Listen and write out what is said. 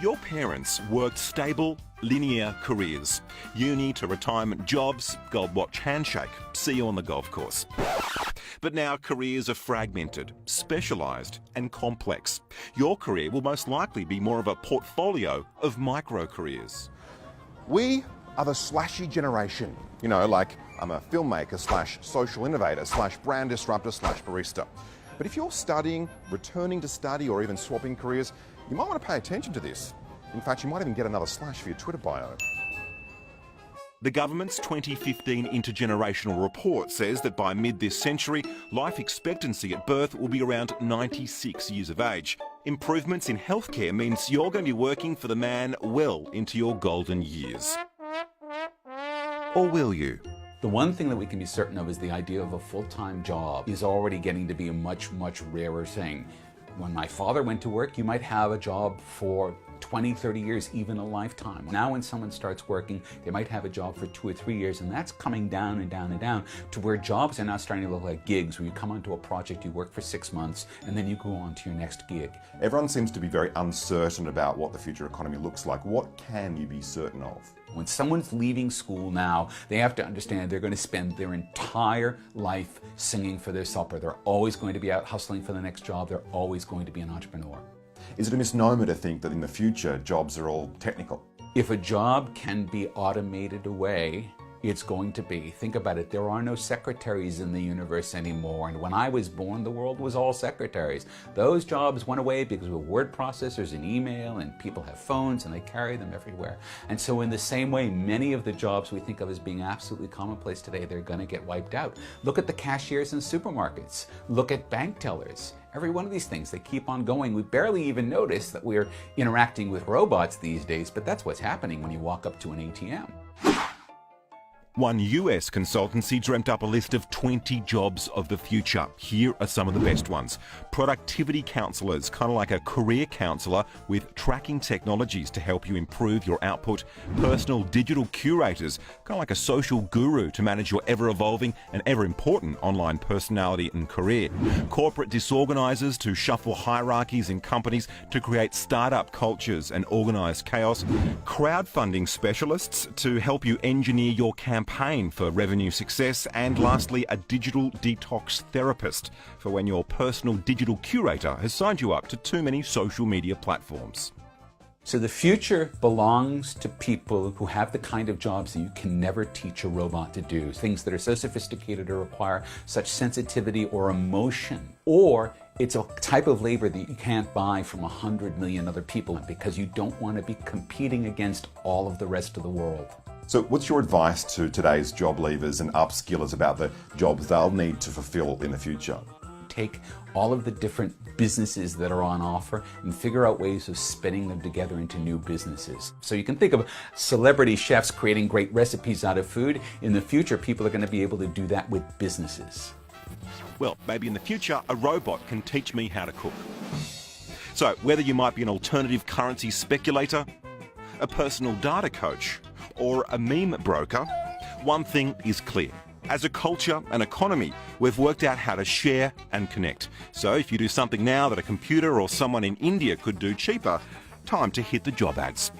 Your parents worked stable, linear careers. Uni to retirement jobs, gold watch handshake, see you on the golf course. But now careers are fragmented, specialised and complex. Your career will most likely be more of a portfolio of micro-careers. We are the slashy generation. You know, like I'm a filmmaker slash social innovator slash brand disruptor slash barista. But if you're studying, returning to study, or even swapping careers, you might want to pay attention to this. In fact, you might even get another slash for your Twitter bio. The government's 2015 intergenerational report says that by mid this century, life expectancy at birth will be around 96 years of age. Improvements in healthcare means you're going to be working for the man well into your golden years. Or will you? The one thing that we can be certain of is the idea of a full-time job is already getting to be a much, much rarer thing. When my father went to work, you might have a job for 20, 30 years, even a lifetime. Now when someone starts working, they might have a job for 2 or 3 years, and that's coming down and down and down to where jobs are now starting to look like gigs, where you come onto a project, you work for 6 months, and then you go on to your next gig. Everyone seems to be very uncertain about what the future economy looks like. What can you be certain of? When someone's leaving school now, they have to understand they're going to spend their entire life singing for their supper. They're always going to be out hustling for the next job. They're always going to be an entrepreneur. Is it a misnomer to think that in the future jobs are all technical? If a job can be automated away, it's going to be. Think about it, there are no secretaries in the universe anymore, and when I was born, the world was all secretaries. Those jobs went away because of word processors and email, and people have phones and they carry them everywhere. And so in the same way, many of the jobs we think of as being absolutely commonplace today, they're going to get wiped out. Look at the cashiers in supermarkets. Look at bank tellers. Every one of these things, they keep on going. We barely even notice that we're interacting with robots these days, but that's what's happening when you walk up to an ATM. One US consultancy dreamt up a list of 20 jobs of the future. Here are some of the best ones. Productivity counsellors, kind of like a career counsellor with tracking technologies to help you improve your output. Personal digital curators, kind of like a social guru to manage your ever-evolving and ever-important online personality and career. Corporate disorganisers to shuffle hierarchies in companies to create startup cultures and organised chaos. Crowdfunding specialists to help you engineer your campaign for revenue success, and lastly, a digital detox therapist for when your personal digital curator has signed you up to too many social media platforms. So the future belongs to people who have the kind of jobs that you can never teach a robot to do, things that are so sophisticated or require such sensitivity or emotion, or it's a type of labor that you can't buy from 100 million other people because you don't want to be competing against all of the rest of the world. So what's your advice to today's job leavers and upskillers about the jobs they'll need to fulfill in the future? Take all of the different businesses that are on offer and figure out ways of spinning them together into new businesses. So you can think of celebrity chefs creating great recipes out of food. In the future, people are going to be able to do that with businesses. Well, maybe in the future, a robot can teach me how to cook. So whether you might be an alternative currency speculator, a personal data coach, or a meme broker, one thing is clear. As a culture and economy, we've worked out how to share and connect. So if you do something now that a computer or someone in India could do cheaper, time to hit the job ads.